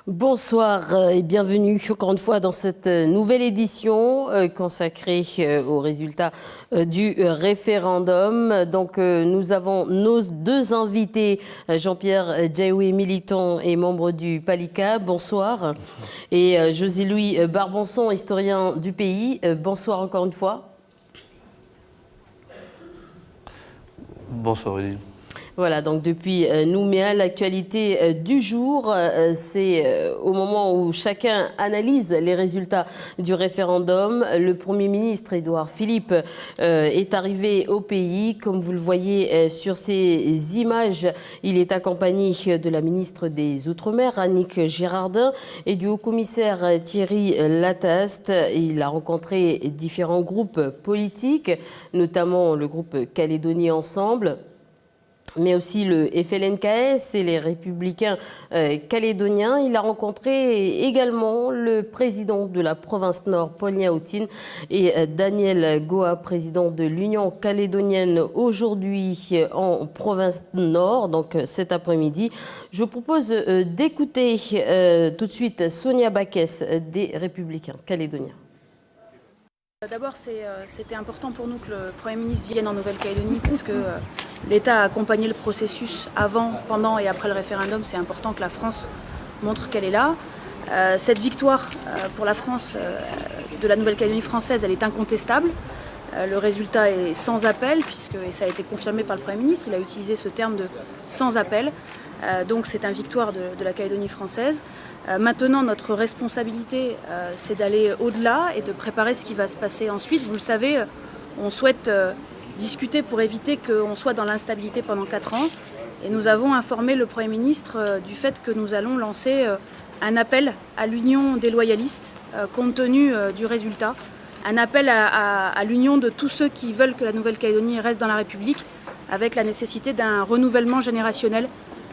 Bonsoir et bienvenue encore une fois dans cette nouvelle édition consacrée aux résultats du référendum. Donc nous avons nos deux invités, Jean-Pierre Djaoui, militant et membre du PALICA. Bonsoir. Et José-Louis Barbanson, historien du pays. Bonsoir encore une fois. Bonsoir Odile. Voilà, donc depuis Nouméa, l'actualité du jour, c'est au moment où chacun analyse les résultats du référendum. Le Premier ministre, Édouard Philippe, est arrivé au pays. Comme vous le voyez sur ces images, il est accompagné de la ministre des Outre-mer, Annick Girardin, et du haut-commissaire Thierry Lataste. Il a rencontré différents groupes politiques, notamment le groupe Calédonie Ensemble, mais aussi le FLNKS et les Républicains calédoniens. Il a rencontré également le président de la province Nord, Paul Niaoutine, et Daniel Goa, président de l'Union calédonienne, aujourd'hui en province Nord, donc cet après-midi. Je vous propose d'écouter tout de suite Sonia Bakes des Républicains calédoniens. D'abord, c'était important pour nous que le Premier ministre vienne en Nouvelle-Calédonie parce que l'État a accompagné le processus avant, pendant et après le référendum. C'est important que la France montre qu'elle est là. Cette victoire pour la France de la Nouvelle-Calédonie française, elle est incontestable. Le résultat est sans appel, et ça a été confirmé par le Premier ministre. Il a utilisé ce terme de sans appel. Donc c'est une victoire de la Calédonie française. Maintenant, notre responsabilité, c'est d'aller au-delà et de préparer ce qui va se passer ensuite. Vous le savez, on souhaite discuter pour éviter qu'on soit dans l'instabilité pendant 4 ans. Et nous avons informé le Premier ministre du fait que nous allons lancer un appel à l'union des loyalistes, compte tenu du résultat. Un appel à l'union de tous ceux qui veulent que la Nouvelle-Calédonie reste dans la République, avec la nécessité d'un renouvellement générationnel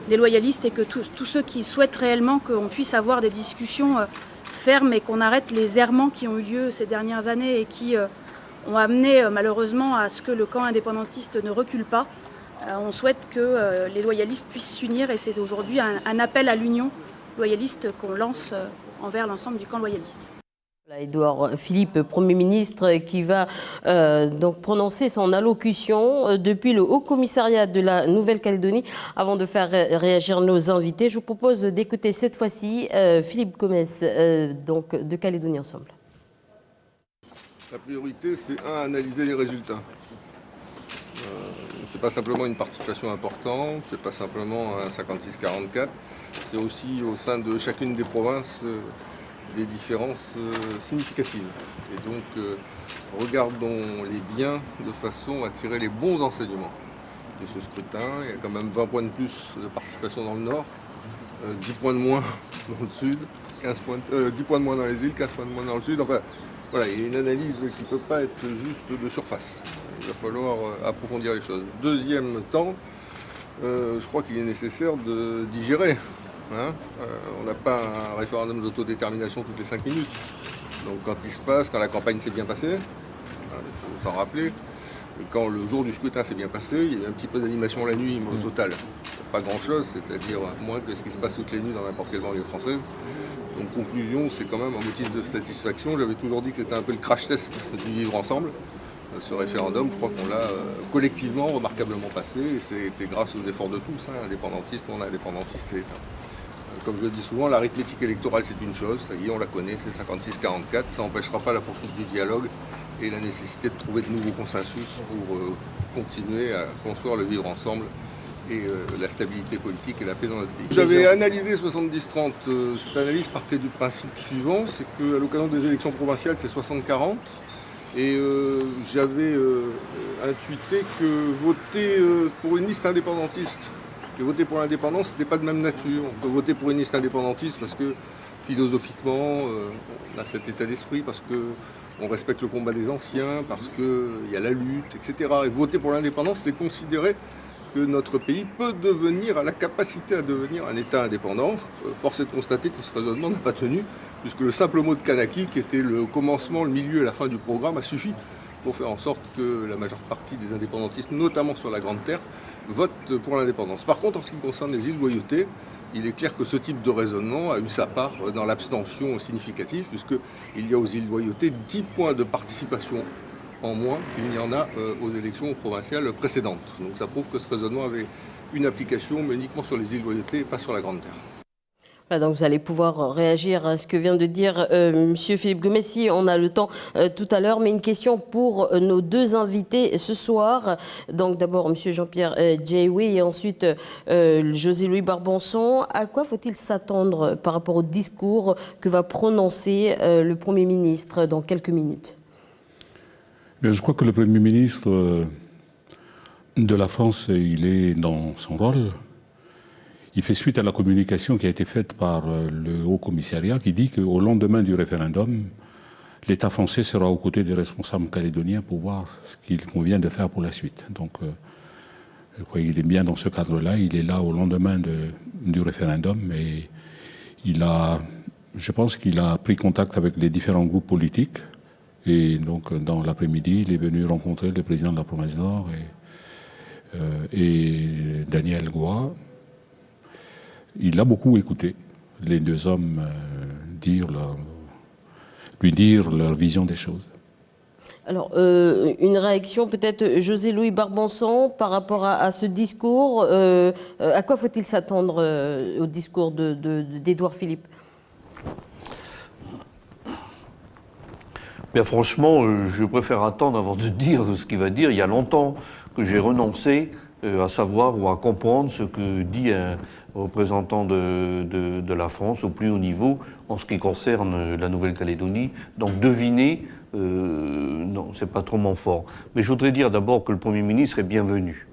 des loyalistes et que tous ceux qui souhaitent réellement qu'on puisse avoir des discussions fermes et qu'on arrête les errements qui ont eu lieu ces dernières années et qui ont amené malheureusement à ce que le camp indépendantiste ne recule pas. On souhaite que les loyalistes puissent s'unir et c'est aujourd'hui un appel à l'union loyaliste qu'on lance envers l'ensemble du camp loyaliste. Édouard Philippe, Premier ministre, qui va donc prononcer son allocution depuis le Haut-Commissariat de la Nouvelle-Calédonie. Avant de faire réagir nos invités, je vous propose d'écouter cette fois-ci Philippe Gomez, donc de Calédonie Ensemble. La priorité, c'est analyser les résultats. C'est pas simplement une participation importante, c'est pas simplement un 56-44, c'est aussi au sein de chacune des provinces des différences significatives. Et donc, regardons les biens de façon à tirer les bons enseignements de ce scrutin. Il y a quand même 20 points de plus de participation dans le Nord, 10 points de moins dans le Sud, 10 points de moins dans les îles, 15 points de moins dans le Sud. Enfin, voilà, il y a une analyse qui ne peut pas être juste de surface. Il va falloir approfondir les choses. Deuxième temps, je crois qu'il est nécessaire de digérer. On n'a pas un référendum d'autodétermination toutes les 5 minutes. Donc quand il se passe, quand la campagne s'est bien passée, il faut s'en rappeler, et quand le jour du scrutin s'est bien passé, il y a eu un petit peu d'animation la nuit, mais au total, pas grand-chose, c'est-à-dire moins que ce qui se passe toutes les nuits dans n'importe quelle banlieue française. Donc conclusion, c'est quand même un motif de satisfaction. J'avais toujours dit que c'était un peu le crash test du vivre ensemble. Ce référendum, je crois qu'on l'a collectivement remarquablement passé, et c'était grâce aux efforts de tous, indépendantistes, non indépendantistes et État. Comme je le dis souvent, l'arithmétique électorale c'est une chose, ça y est, on la connaît, c'est 56-44, ça n'empêchera pas la poursuite du dialogue et la nécessité de trouver de nouveaux consensus pour continuer à construire le vivre ensemble et la stabilité politique et la paix dans notre pays. J'avais analysé 70-30, cette analyse partait du principe suivant, c'est qu'à l'occasion des élections provinciales c'est 60-40 et j'avais intuité que voter pour une liste indépendantiste et voter pour l'indépendance, ce n'était pas de même nature. On peut voter pour une liste indépendantiste parce que philosophiquement, on a cet état d'esprit, parce qu'on respecte le combat des anciens, parce qu'il y a la lutte, etc. Et voter pour l'indépendance, c'est considérer que notre pays peut devenir, a la capacité à devenir un État indépendant. Force est de constater que ce raisonnement n'a pas tenu, puisque le simple mot de Kanaki, qui était le commencement, le milieu et la fin du programme, a suffi pour faire en sorte que la majeure partie des indépendantistes, notamment sur la Grande Terre, votent pour l'indépendance. Par contre, en ce qui concerne les îles Loyauté, il est clair que ce type de raisonnement a eu sa part dans l'abstention significative, puisqu'il y a aux îles Loyauté 10 points de participation en moins qu'il n'y en a aux élections provinciales précédentes. Donc ça prouve que ce raisonnement avait une application, mais uniquement sur les îles Loyauté et pas sur la Grande Terre. Voilà, donc vous allez pouvoir réagir à ce que vient de dire Monsieur Philippe Gomessi. On a le temps tout à l'heure, mais une question pour nos deux invités ce soir. Donc d'abord Monsieur Jean-Pierre Jaywe et ensuite José-Louis Barbançon. À quoi faut-il s'attendre par rapport au discours que va prononcer le Premier ministre dans quelques minutes? Bien, je crois que le Premier ministre de la France, il est dans son rôle. Il fait suite à la communication qui a été faite par le Haut Commissariat qui dit qu'au lendemain du référendum, l'État français sera aux côtés des responsables calédoniens pour voir ce qu'il convient de faire pour la suite. Donc, je crois qu'il est bien dans ce cadre-là. Il est là au lendemain du référendum et je pense qu'il a pris contact avec les différents groupes politiques. Et donc, dans l'après-midi, il est venu rencontrer le président de la province Nord et Daniel Goua. Il a beaucoup écouté les deux hommes lui dire leur vision des choses. Alors, une réaction peut-être, José-Louis Barbançon, par rapport à ce discours. À quoi faut-il s'attendre au discours d'Édouard Philippe? Bien, franchement, je préfère attendre avant de dire ce qu'il va dire. Il y a longtemps que j'ai renoncé à savoir ou à comprendre ce que dit un représentant de la France au plus haut niveau en ce qui concerne la Nouvelle-Calédonie. Donc deviner, non, c'est pas trop mon fort. Mais je voudrais dire d'abord que le Premier ministre est bienvenu.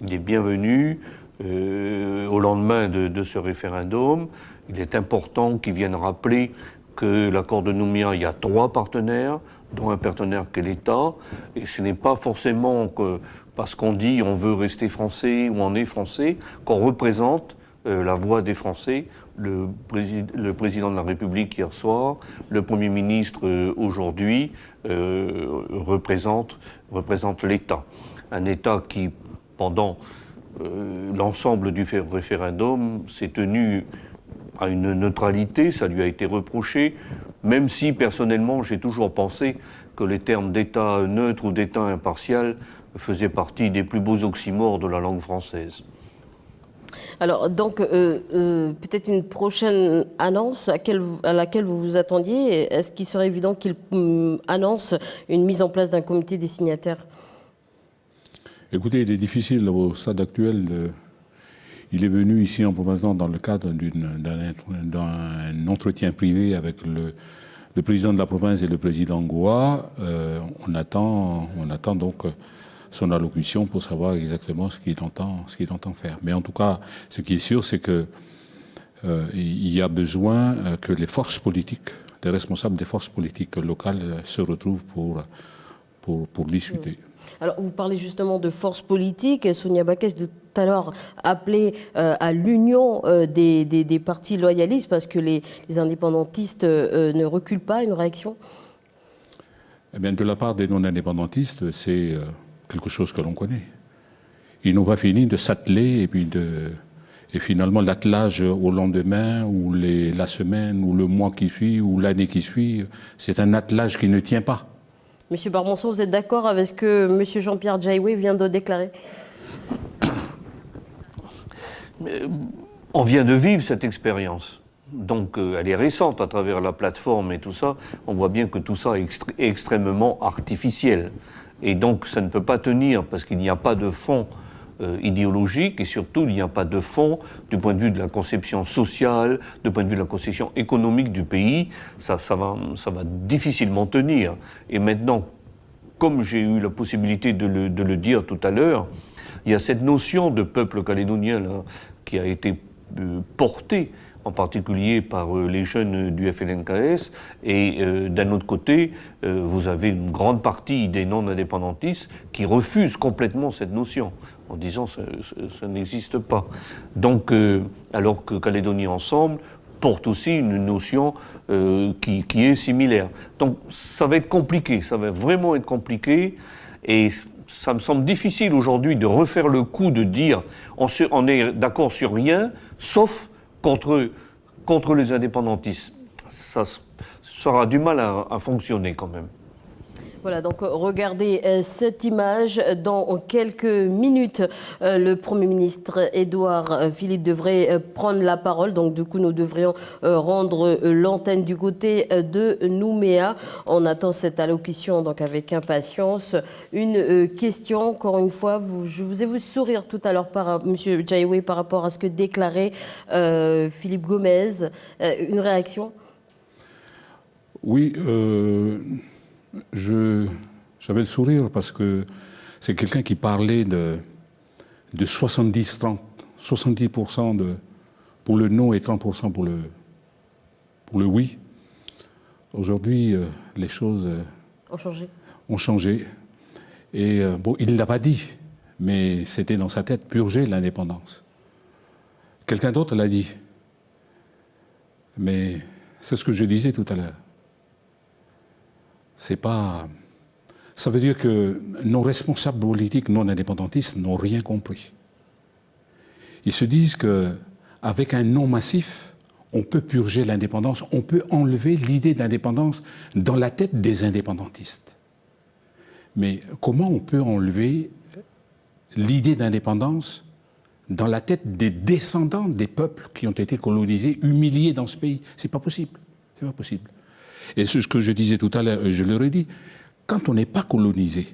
Il est bienvenu au lendemain de ce référendum. Il est important qu'il vienne rappeler que l'accord de Nouméa, il y a 3 partenaires, dont un partenaire qu'est l'État, et ce n'est pas forcément que parce qu'on dit on veut rester français ou on est français, qu'on représente la voix des Français. Le président de la République hier soir, le Premier ministre aujourd'hui représente l'État. Un État qui, pendant l'ensemble du référendum, s'est tenu à une neutralité, ça lui a été reproché, même si personnellement j'ai toujours pensé que les termes d'État neutre ou d'État impartial faisaient partie des plus beaux oxymores de la langue française. Alors, donc, peut-être une prochaine annonce à laquelle vous vous attendiez. Est-ce qu'il serait évident qu'il annonce une mise en place d'un comité des signataires? Écoutez, il est difficile au stade actuel. Il est venu ici en province Nord dans le cadre d'un entretien privé avec le président de la province et le président Goua. On attend donc son allocution pour savoir exactement ce qu'il entend faire. Mais en tout cas, ce qui est sûr, c'est que il y a besoin que les forces politiques, les responsables des forces politiques locales se retrouvent pour discuter. Alors, vous parlez justement de forces politiques. Sonia Backès, tout à l'heure, appelait à l'union des partis loyalistes parce que les indépendantistes ne reculent pas. Une réaction? Eh bien, de la part des non-indépendantistes, c'est quelque chose que l'on connaît. Ils n'ont pas fini de s'atteler et finalement l'attelage au lendemain ou la semaine ou le mois qui suit ou l'année qui suit, c'est un attelage qui ne tient pas. Monsieur Barbançon, vous êtes d'accord avec ce que Monsieur Jean-Pierre Jaywe vient de déclarer? On vient de vivre cette expérience. Donc elle est récente à travers la plateforme et tout ça. On voit bien que tout ça est extrêmement artificiel. Et donc ça ne peut pas tenir parce qu'il n'y a pas de fond idéologique et surtout il n'y a pas de fond du point de vue de la conception sociale, du point de vue de la conception économique du pays. Ça va difficilement tenir. Et maintenant, comme j'ai eu la possibilité de le dire tout à l'heure, il y a cette notion de peuple calédonien là, qui a été portée en particulier par les jeunes du FLNKS, et d'un autre côté, vous avez une grande partie des non-indépendantistes qui refusent complètement cette notion, en disant que ça n'existe pas. Donc, alors que Calédonie Ensemble porte aussi une notion qui est similaire. Donc ça va être compliqué, ça va vraiment être compliqué, et ça me semble difficile aujourd'hui de refaire le coup de dire on est d'accord sur rien, sauf contre les indépendantistes. Ça aura du mal à fonctionner quand même. Voilà, donc regardez cette image. Dans quelques minutes, le Premier ministre Édouard Philippe devrait prendre la parole. Donc du coup, nous devrions rendre l'antenne du côté de Nouméa. On attend cette allocution donc avec impatience. Une question, encore une fois, je vous ai vu sourire tout à l'heure par M. Jaiwe par rapport à ce que déclarait Philippe Gomez. Une réaction? Oui, j'avais le sourire parce que c'est quelqu'un qui parlait de 70-30, 70% pour le non et 30% pour le oui. Aujourd'hui, les choses ont changé. Et bon, il ne l'a pas dit, mais c'était dans sa tête, purger l'indépendance. Quelqu'un d'autre l'a dit. Mais c'est ce que je disais tout à l'heure. C'est pas... Ça veut dire que nos responsables politiques non indépendantistes n'ont rien compris. Ils se disent qu'avec un non massif, on peut purger l'indépendance, on peut enlever l'idée d'indépendance dans la tête des indépendantistes. Mais comment on peut enlever l'idée d'indépendance dans la tête des descendants des peuples qui ont été colonisés, humiliés dans ce pays? C'est pas possible. C'est pas possible. Et ce que je disais tout à l'heure, je leur ai dit, quand on n'est pas colonisé,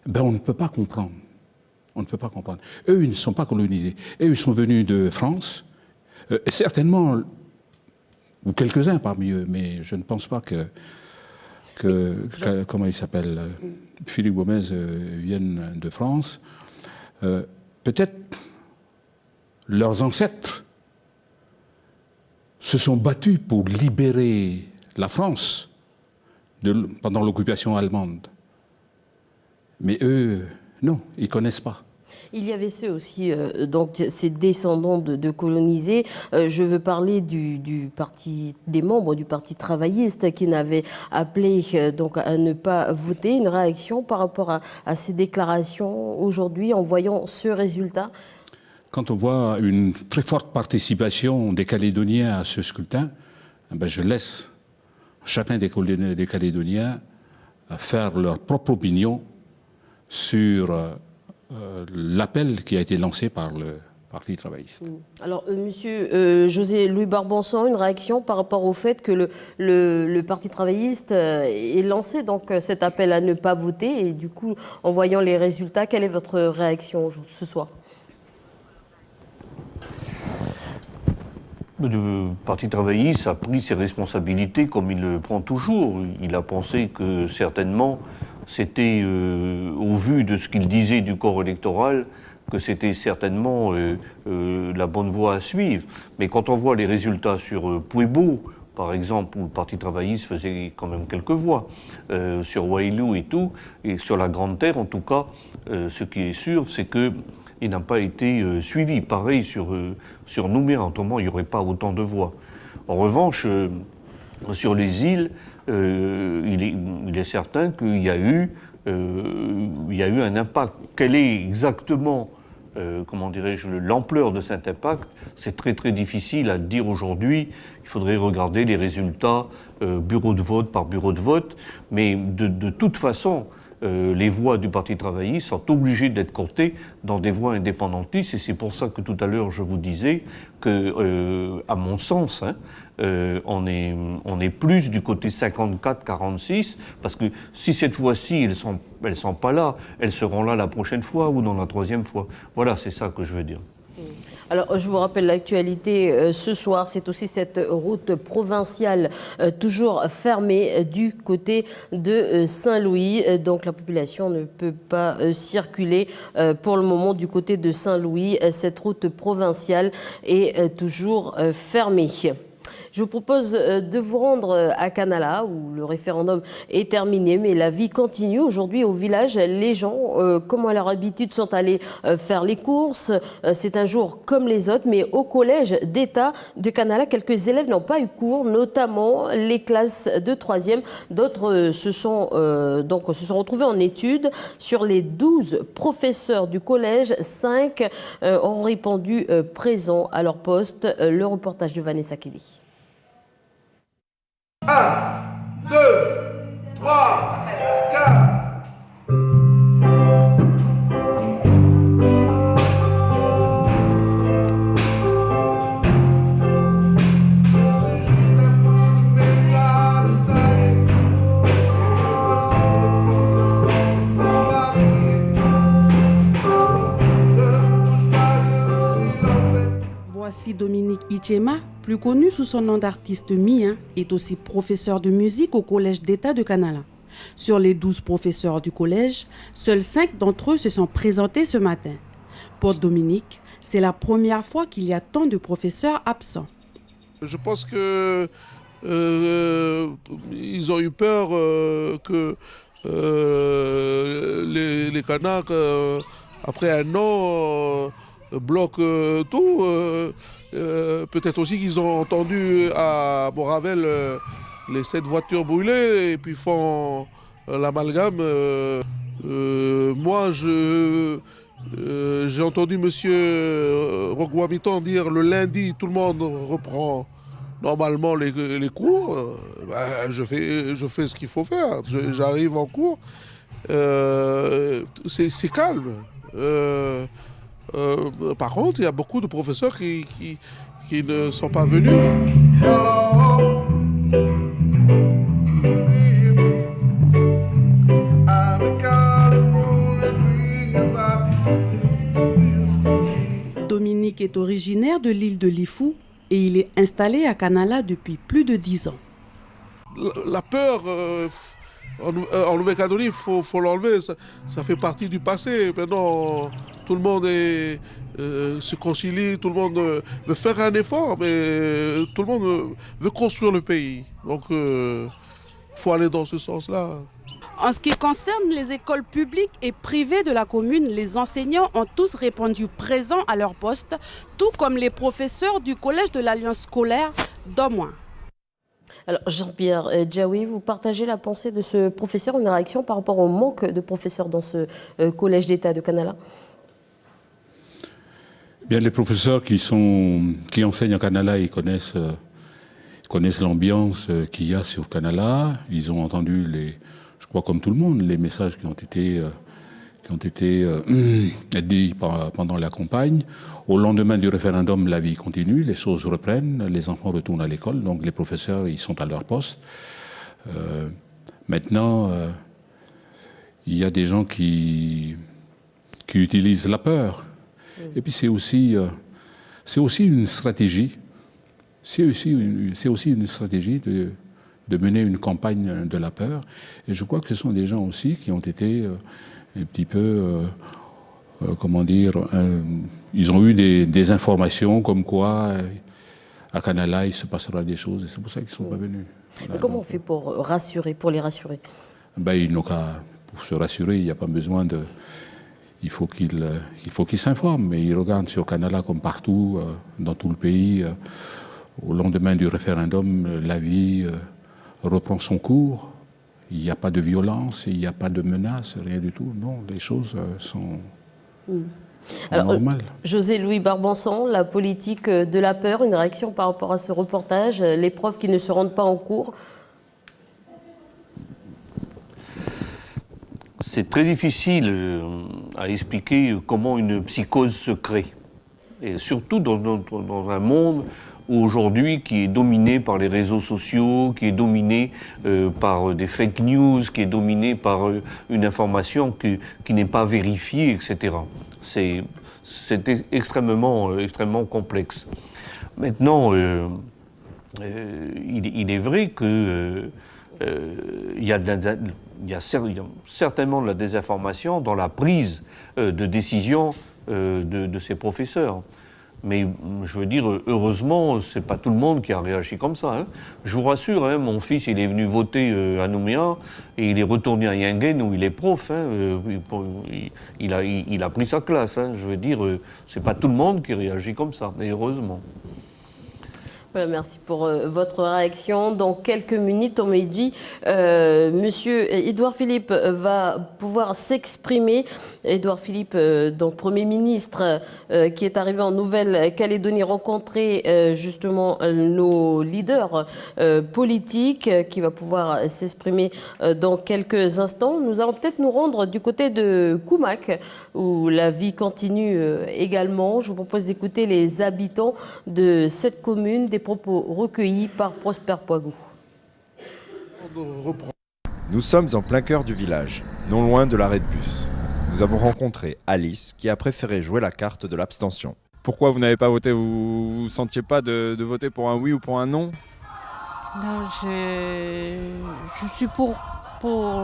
ben on ne peut pas comprendre. On ne peut pas comprendre. Eux, ils ne sont pas colonisés. Eux, ils sont venus de France, certainement, ou quelques-uns parmi eux, mais je ne pense pas que comment il s'appelle, Philippe Gomez vienne de France. Peut-être leurs ancêtres se sont battus pour libérer la France pendant l'occupation allemande. Mais eux, non, ils ne connaissent pas. Il y avait ceux aussi, donc ces descendants de colonisés. Je veux parler des membres du Parti travailliste qui n'avaient appelé donc à ne pas voter. Une réaction par rapport à ces déclarations aujourd'hui en voyant ce résultat? Quand on voit une très forte participation des Calédoniens à ce scrutin, ben je laisse chacun des Calédoniens faire leur propre opinion sur l'appel qui a été lancé par le Parti travailliste. Alors, monsieur José Louis Barbançon, une réaction par rapport au fait que le Parti travailliste ait lancé donc cet appel à ne pas voter, et du coup, en voyant les résultats, quelle est votre réaction ce soir? Le Parti travailliste a pris ses responsabilités comme il le prend toujours. Il a pensé que certainement, c'était au vu de ce qu'il disait du corps électoral, que c'était certainement la bonne voie à suivre. Mais quand on voit les résultats sur Puebo, par exemple, où le Parti travailliste faisait quand même quelques voix, sur Wailou et tout, et sur la Grande Terre en tout cas, ce qui est sûr, c'est que il n'a pas été suivi. Pareil sur Nouméa, autrement il n'y aurait pas autant de voix. En revanche, sur les îles, il est certain qu'il y a eu un impact. Quel est exactement, comment dirais-je, l'ampleur de cet impact? C'est très très difficile à dire aujourd'hui. Il faudrait regarder les résultats bureau de vote par bureau de vote. Mais de toute façon, les voix du Parti travailliste sont obligées d'être comptées dans des voix indépendantistes, et c'est pour ça que tout à l'heure je vous disais que, à mon sens, on est plus du côté 54-46, parce que si cette fois-ci elles sont pas là, elles seront là la prochaine fois ou dans la troisième fois. Voilà, c'est ça que je veux dire. Alors, je vous rappelle l'actualité ce soir, c'est aussi cette route provinciale toujours fermée du côté de Saint-Louis. Donc, la population ne peut pas circuler pour le moment du côté de Saint-Louis. Cette route provinciale est toujours fermée. Je vous propose de vous rendre à Kanala, où le référendum est terminé, mais la vie continue. Aujourd'hui, au village, les gens, comme à leur habitude, sont allés faire les courses. C'est un jour comme les autres, mais au collège d'État de Kanala, quelques élèves n'ont pas eu cours, notamment les classes de 3e. D'autres se sont retrouvés en études. Sur les 12 professeurs du collège, 5 ont répondu présents à leur poste. Le reportage de Vanessa Kelly. 1, 2, 3, 4. Voici Dominique Ichema, plus connu sous son nom d'artiste Mia, est aussi professeur de musique au collège d'État de Kanala. Sur les 12 professeurs du collège, seuls 5 d'entre eux se sont présentés ce matin. Pour Dominique, c'est la première fois qu'il y a tant de professeurs absents. Je pense que ils ont eu peur que les Kanaks, après un an, bloquent tout. Peut-être aussi qu'ils ont entendu à Boravel les 7 voitures brûlées et puis font l'amalgame. Moi, j'ai entendu monsieur Rogwamitan dire le lundi, tout le monde reprend normalement les cours. Je fais ce qu'il faut faire. J'arrive en cours. C'est calme. Par contre, il y a beaucoup de professeurs qui ne sont pas venus. Hello. Dominique est originaire de l'île de Lifou et il est installé à Kanala depuis plus de 10 ans. La peur en Nouvelle-Calédonie, il faut l'enlever. Ça fait partie du passé. Maintenant, tout le monde se concilie, tout le monde veut faire un effort, mais tout le monde veut construire le pays. Donc, il faut aller dans ce sens-là. En ce qui concerne les écoles publiques et privées de la commune, les enseignants ont tous répondu présents à leur poste, tout comme les professeurs du collège de l'Alliance scolaire d'Omoin. Alors Jean-Pierre Djaoui, vous partagez la pensée de ce professeur, une réaction par rapport au manque de professeurs dans ce collège d'État de Kanala? Bien, les professeurs qui enseignent à Kanala, ils connaissent l'ambiance qu'il y a sur Kanala. Ils ont entendu, je crois comme tout le monde, les messages qui ont été dits pendant la campagne. Au lendemain du référendum, la vie continue, les choses reprennent, les enfants retournent à l'école, donc les professeurs, ils sont à leur poste. Maintenant, il y a des gens qui utilisent la peur. Et puis c'est aussi une stratégie. C'est aussi une stratégie de mener une campagne de la peur. Et je crois que ce sont des gens aussi qui ont été un petit peu, ils ont eu des informations comme quoi à Kanala il se passera des choses. Et c'est pour ça qu'ils ne sont pas venus. Voilà, comment on fait pour les rassurer? Ils n'ont qu'à, pour se rassurer, il n'y a pas besoin de... Il faut qu'ils s'informent. Mais ils regardent sur Kanala comme partout, dans tout le pays. Au lendemain du référendum, la vie reprend son cours. Il n'y a pas de violence, il n'y a pas de menaces, rien du tout. Non, les choses sont normales. José-Louis Barbanson, la politique de la peur, une réaction par rapport à ce reportage, les profs qui ne se rendent pas en cours? C'est très difficile à expliquer comment une psychose se crée. Et surtout dans un monde aujourd'hui qui est dominé par les réseaux sociaux, qui est dominé par des fake news, qui est dominé par une information qui n'est pas vérifiée, etc. C'est extrêmement complexe. Maintenant, il est vrai que il y a certainement de la désinformation dans la prise de décision de ces professeurs. Mais je veux dire, heureusement, c'est pas tout le monde qui a réagi comme ça. Hein. Je vous rassure, hein, mon fils, il est venu voter à Nouméa et il est retourné à Yingen où il est prof. Hein, il a pris sa classe. Hein. Je veux dire, c'est pas tout le monde qui réagit comme ça, mais heureusement. Voilà, merci pour votre réaction. Dans quelques minutes, on m'a dit, Monsieur Édouard Philippe va pouvoir s'exprimer. Édouard Philippe, donc Premier ministre, qui est arrivé en Nouvelle-Calédonie, rencontrer justement nos leaders politiques, qui va pouvoir s'exprimer dans quelques instants. Nous allons peut-être nous rendre du côté de Koumak, où la vie continue également. Je vous propose d'écouter les habitants de cette commune, des propos recueillis par Prosper Poigou. Nous sommes en plein cœur du village, non loin de l'arrêt de bus. Nous avons rencontré Alice qui a préféré jouer la carte de l'abstention. Pourquoi vous n'avez pas voté? Vous ne sentiez pas de voter pour un oui ou pour un non? Non, je suis pour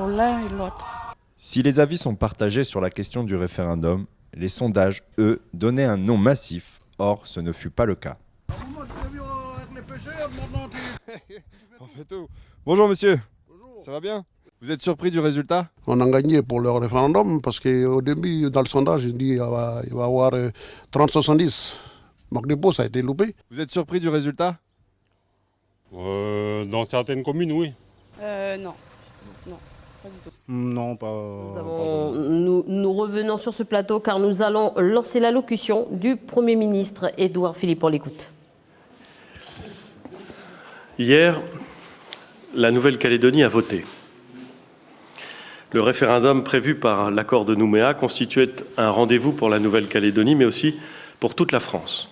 l'un et l'autre. Si les avis sont partagés sur la question du référendum, les sondages, eux, donnaient un non massif. Or, ce ne fut pas le cas. Bonjour monsieur. Bonjour. Ça va bien? Vous êtes surpris du résultat? On a gagné pour le référendum parce qu'au début, dans le sondage, il dit qu'il va y avoir 30-70. Magdebo, ça a été loupé. Vous êtes surpris du résultat? Dans certaines communes, oui. Non. Non, pas du tout. Non, pas. Nous revenons sur ce plateau car nous allons lancer l'allocution du Premier ministre Édouard Philippe. On l'écoute. Hier, la Nouvelle-Calédonie a voté. Le référendum prévu par l'accord de Nouméa constituait un rendez-vous pour la Nouvelle-Calédonie, mais aussi pour toute la France.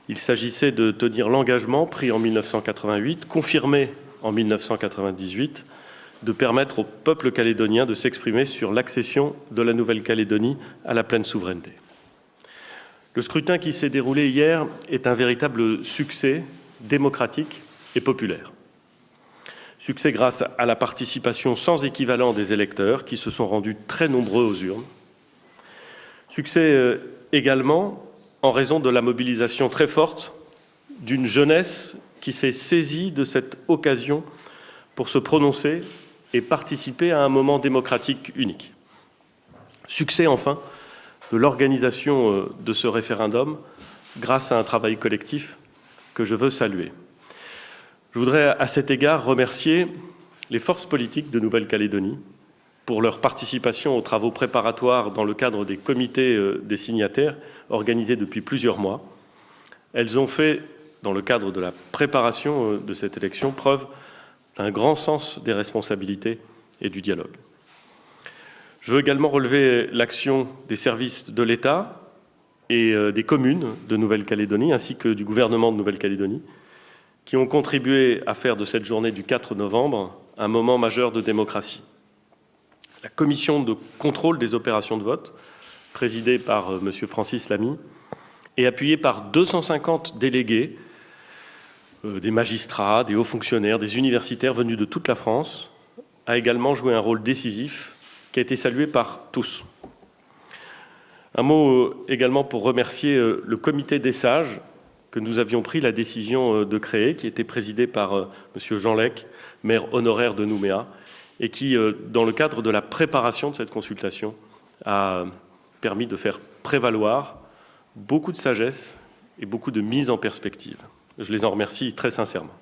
Il s'agissait de tenir l'engagement pris en 1988, confirmé en 1998, de permettre au peuple calédonien de s'exprimer sur l'accession de la Nouvelle-Calédonie à la pleine souveraineté. Le scrutin qui s'est déroulé hier est un véritable succès démocratique et populaire. Succès grâce à la participation sans équivalent des électeurs qui se sont rendus très nombreux aux urnes. Succès également en raison de la mobilisation très forte d'une jeunesse qui s'est saisie de cette occasion pour se prononcer et participer à un moment démocratique unique. Succès enfin de l'organisation de ce référendum grâce à un travail collectif que je veux saluer. Je voudrais à cet égard remercier les forces politiques de Nouvelle-Calédonie pour leur participation aux travaux préparatoires dans le cadre des comités des signataires organisés depuis plusieurs mois. Elles ont fait, dans le cadre de la préparation de cette élection, preuve d'un grand sens des responsabilités et du dialogue. Je veux également relever l'action des services de l'État et des communes de Nouvelle-Calédonie ainsi que du gouvernement de Nouvelle-Calédonie qui ont contribué à faire de cette journée du 4 novembre un moment majeur de démocratie. La commission de contrôle des opérations de vote, présidée par M. Francis Lamy, et appuyée par 250 délégués, des magistrats, des hauts fonctionnaires, des universitaires venus de toute la France, a également joué un rôle décisif qui a été salué par tous. Un mot également pour remercier le comité des sages que nous avions pris la décision de créer, qui était présidé par M. Jean Lec, maire honoraire de Nouméa, et qui, dans le cadre de la préparation de cette consultation, a permis de faire prévaloir beaucoup de sagesse et beaucoup de mise en perspective. Je les en remercie très sincèrement.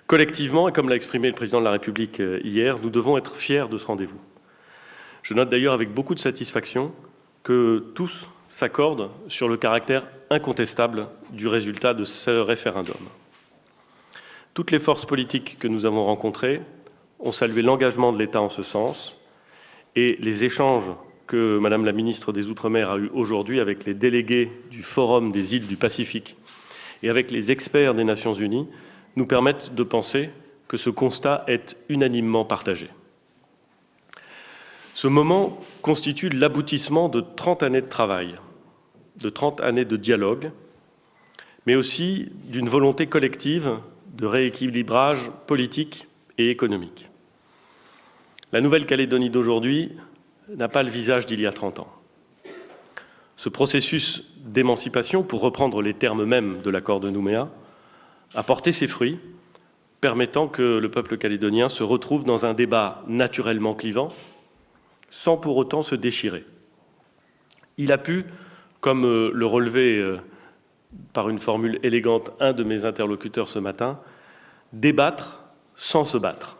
Collectivement, et comme l'a exprimé le président de la République hier, nous devons être fiers de ce rendez-vous. Je note d'ailleurs avec beaucoup de satisfaction que tous s'accordent sur le caractère incontestable du résultat de ce référendum. Toutes les forces politiques que nous avons rencontrées ont salué l'engagement de l'État en ce sens et les échanges que Madame la ministre des Outre-mer a eus aujourd'hui avec les délégués du Forum des îles du Pacifique et avec les experts des Nations Unies nous permettent de penser que ce constat est unanimement partagé. Ce moment constitue l'aboutissement de 30 années de travail, de 30 années de dialogue, mais aussi d'une volonté collective de rééquilibrage politique et économique. La Nouvelle-Calédonie d'aujourd'hui n'a pas le visage d'il y a 30 ans. Ce processus d'émancipation, pour reprendre les termes mêmes de l'accord de Nouméa, a porté ses fruits, permettant que le peuple calédonien se retrouve dans un débat naturellement clivant, sans pour autant se déchirer. Il a pu, comme le relevait par une formule élégante un de mes interlocuteurs ce matin, débattre sans se battre.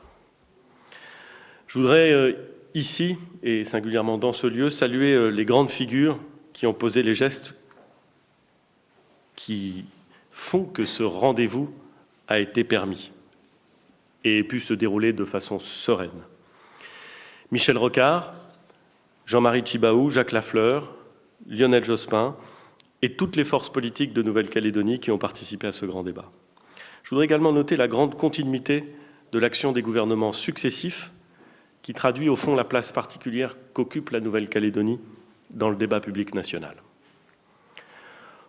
Je voudrais ici, et singulièrement dans ce lieu, saluer les grandes figures qui ont posé les gestes qui font que ce rendez-vous a été permis et ait pu se dérouler de façon sereine. Michel Rocard, Jean-Marie Tjibaou, Jacques Lafleur, Lionel Jospin et toutes les forces politiques de Nouvelle-Calédonie qui ont participé à ce grand débat. Je voudrais également noter la grande continuité de l'action des gouvernements successifs qui traduit au fond la place particulière qu'occupe la Nouvelle-Calédonie dans le débat public national.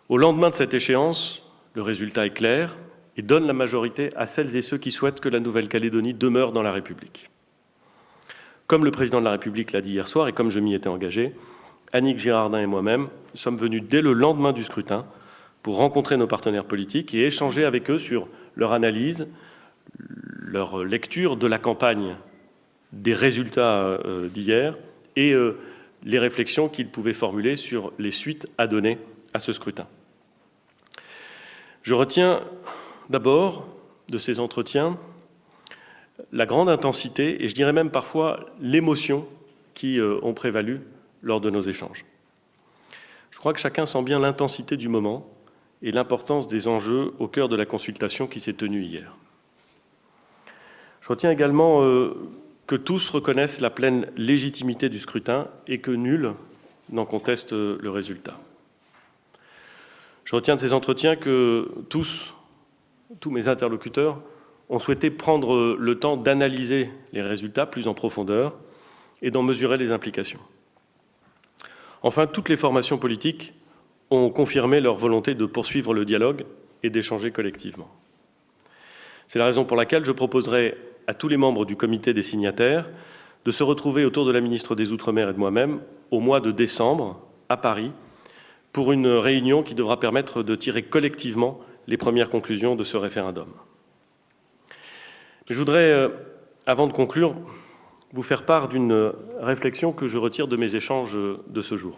Au lendemain de cette échéance, le résultat est clair et donne la majorité à celles et ceux qui souhaitent que la Nouvelle-Calédonie demeure dans la République. Comme le président de la République l'a dit hier soir et comme je m'y étais engagé, Annick Girardin et moi-même sommes venus dès le lendemain du scrutin pour rencontrer nos partenaires politiques et échanger avec eux sur leur analyse, leur lecture de la campagne, des résultats d'hier et les réflexions qu'ils pouvaient formuler sur les suites à donner à ce scrutin. Je retiens d'abord de ces entretiens la grande intensité et je dirais même parfois l'émotion qui ont prévalu lors de nos échanges. Je crois que chacun sent bien l'intensité du moment et l'importance des enjeux au cœur de la consultation qui s'est tenue hier. Je retiens également que tous reconnaissent la pleine légitimité du scrutin et que nul n'en conteste le résultat. Je retiens de ces entretiens que tous mes interlocuteurs ont souhaité prendre le temps d'analyser les résultats plus en profondeur et d'en mesurer les implications. Enfin, toutes les formations politiques ont confirmé leur volonté de poursuivre le dialogue et d'échanger collectivement. C'est la raison pour laquelle je proposerai à tous les membres du comité des signataires de se retrouver autour de la ministre des Outre-mer et de moi-même au mois de décembre à Paris pour une réunion qui devra permettre de tirer collectivement les premières conclusions de ce référendum. Je voudrais, avant de conclure, vous faire part d'une réflexion que je retire de mes échanges de ce jour,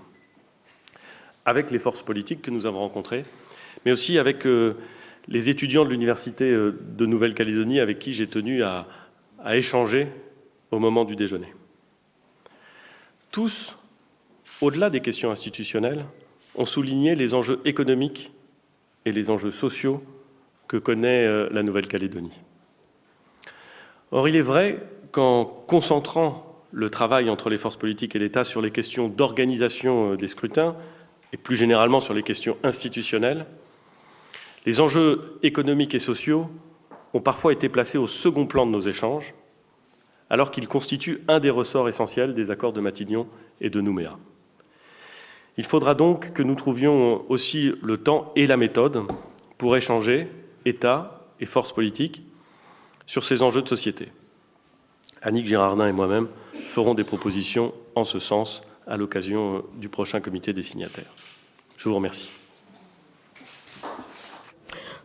avec les forces politiques que nous avons rencontrées, mais aussi avec les étudiants de l'Université de Nouvelle-Calédonie avec qui j'ai tenu à échanger au moment du déjeuner. Tous, au-delà des questions institutionnelles, ont souligné les enjeux économiques et les enjeux sociaux que connaît la Nouvelle-Calédonie. Or, il est vrai qu'en concentrant le travail entre les forces politiques et l'État sur les questions d'organisation des scrutins, et plus généralement sur les questions institutionnelles, les enjeux économiques et sociaux ont parfois été placés au second plan de nos échanges, alors qu'ils constituent un des ressorts essentiels des accords de Matignon et de Nouméa. Il faudra donc que nous trouvions aussi le temps et la méthode pour échanger, État et forces politiques, sur ces enjeux de société. Annick Girardin et moi-même ferons des propositions en ce sens à l'occasion du prochain comité des signataires. Je vous remercie.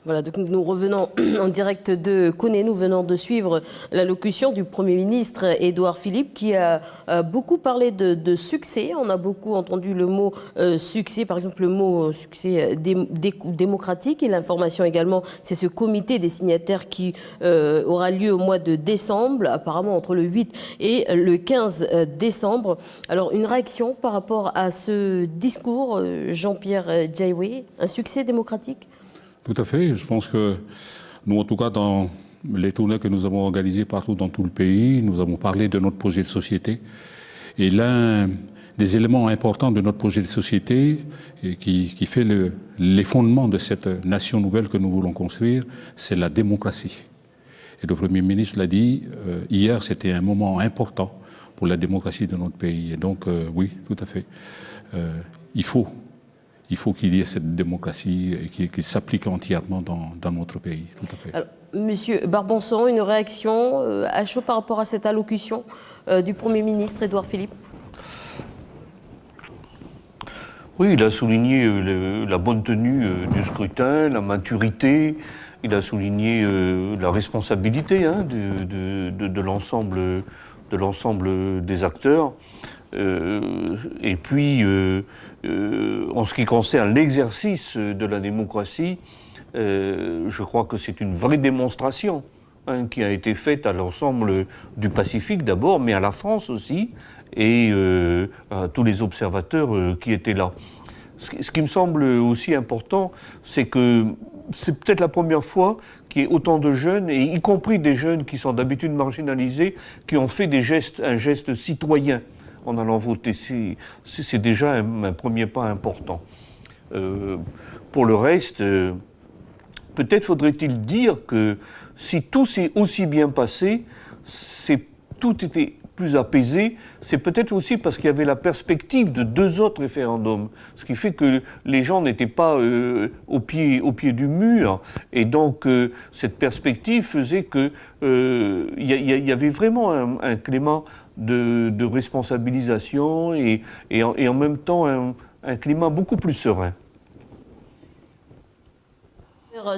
Voilà, donc nous revenons en direct de Koné. Nous venons de suivre l'allocution du Premier ministre Édouard Philippe qui a beaucoup parlé de succès. On a beaucoup entendu le mot succès, par exemple le mot succès démocratique. Et l'information également, c'est ce comité des signataires qui aura lieu au mois de décembre, apparemment entre le 8 et le 15 décembre. Alors une réaction par rapport à ce discours, Jean-Pierre Diaoué, un succès démocratique ? Tout à fait. Je pense que nous, en tout cas, dans les tournées que nous avons organisées partout dans tout le pays, nous avons parlé de notre projet de société. Et l'un des éléments importants de notre projet de société et qui fait les fondements de cette nation nouvelle que nous voulons construire, c'est la démocratie. Et le Premier ministre l'a dit, hier, c'était un moment important pour la démocratie de notre pays. Et donc, oui, tout à fait. Il faut qu'il y ait cette démocratie et qu'il s'applique entièrement dans notre pays. Tout à fait. Alors, Monsieur Barbançon, une réaction à chaud par rapport à cette allocution du Premier ministre Édouard Philippe ? Oui, il a souligné la bonne tenue du scrutin, la maturité, il a souligné la responsabilité de l'ensemble des acteurs. Et puis, en ce qui concerne l'exercice de la démocratie, je crois que c'est une vraie démonstration qui a été faite à l'ensemble du Pacifique d'abord, mais à la France aussi, et à tous les observateurs qui étaient là. Ce qui me semble aussi important, c'est que c'est peut-être la première fois qu'il y ait autant de jeunes, et y compris des jeunes qui sont d'habitude marginalisés, qui ont fait un geste citoyen en allant voter. C'est déjà un premier pas important. Pour le reste, peut-être faudrait-il dire que si tout s'est aussi bien passé, tout était plus apaisé, c'est peut-être aussi parce qu'il y avait la perspective de 2 autres référendums, ce qui fait que les gens n'étaient pas au pied du mur, et donc cette perspective faisait que y avait vraiment un climat de responsabilisation et en même temps un climat beaucoup plus serein.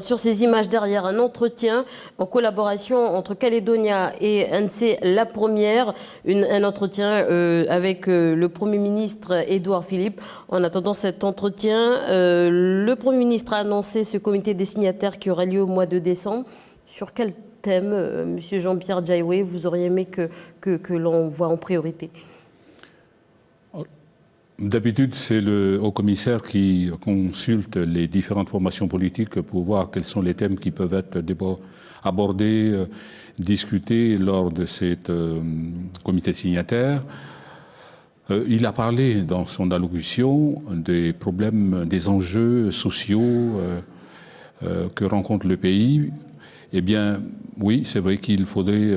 Sur ces images derrière, un entretien en collaboration entre Caledonia et NC La Première, un entretien avec le Premier ministre Édouard Philippe. En attendant cet entretien, le Premier ministre a annoncé ce comité des signataires qui aura lieu au mois de décembre. Sur quel thème, Monsieur Jean-Pierre Diaoué, vous auriez aimé que l'on voit en priorité ? D'habitude, c'est le haut-commissaire qui consulte les différentes formations politiques pour voir quels sont les thèmes qui peuvent être abordés, discutés lors de cet comité signataire. Il a parlé dans son allocution des problèmes, des enjeux sociaux que rencontre le pays. Eh bien, oui, c'est vrai qu'il faudrait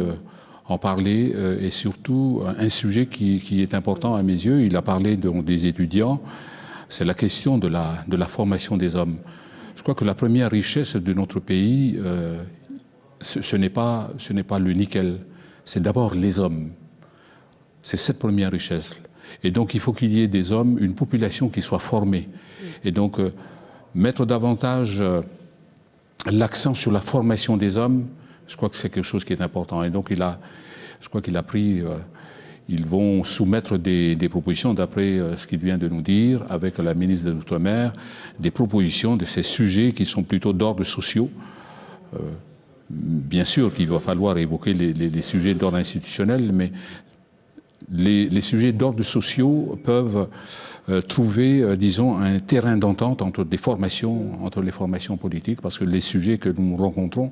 en parler, et surtout un sujet qui est important à mes yeux. Il a parlé des étudiants, c'est la question de la formation des hommes. Je crois que la première richesse de notre pays, ce n'est pas le nickel, c'est d'abord les hommes. C'est cette première richesse. Et donc il faut qu'il y ait des hommes, une population qui soit formée. Et donc mettre davantage l'accent sur la formation des hommes, je crois que c'est quelque chose qui est important. Et donc je crois qu'il a pris, ils vont soumettre des propositions, d'après ce qu'il vient de nous dire, avec la ministre de l'Outre-mer, des propositions de ces sujets qui sont plutôt d'ordre sociaux. Bien sûr qu'il va falloir évoquer les sujets d'ordre institutionnel, mais les sujets d'ordre sociaux peuvent trouver, disons, un terrain d'entente entre les formations politiques, parce que les sujets que nous rencontrons,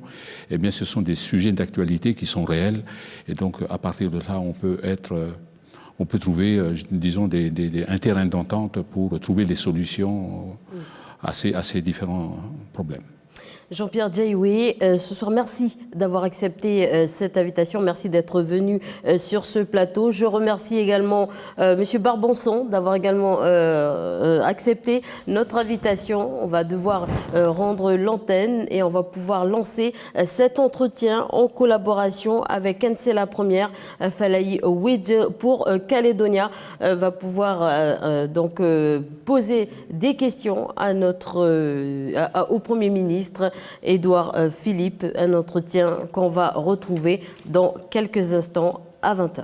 eh bien, ce sont des sujets d'actualité qui sont réels, et donc à partir de là, on peut trouver, disons, un terrain d'entente pour trouver des solutions à ces différents problèmes. Jean-Pierre Diaoué, ce soir, merci d'avoir accepté cette invitation. Merci d'être venu sur ce plateau. Je remercie également Monsieur Barbanson d'avoir également accepté notre invitation. On va devoir rendre l'antenne et on va pouvoir lancer cet entretien en collaboration avec NC La Première. Falaï Wedge pour Caledonia va pouvoir donc poser des questions à au Premier ministre Édouard Philippe, un entretien qu'on va retrouver dans quelques instants à 20h.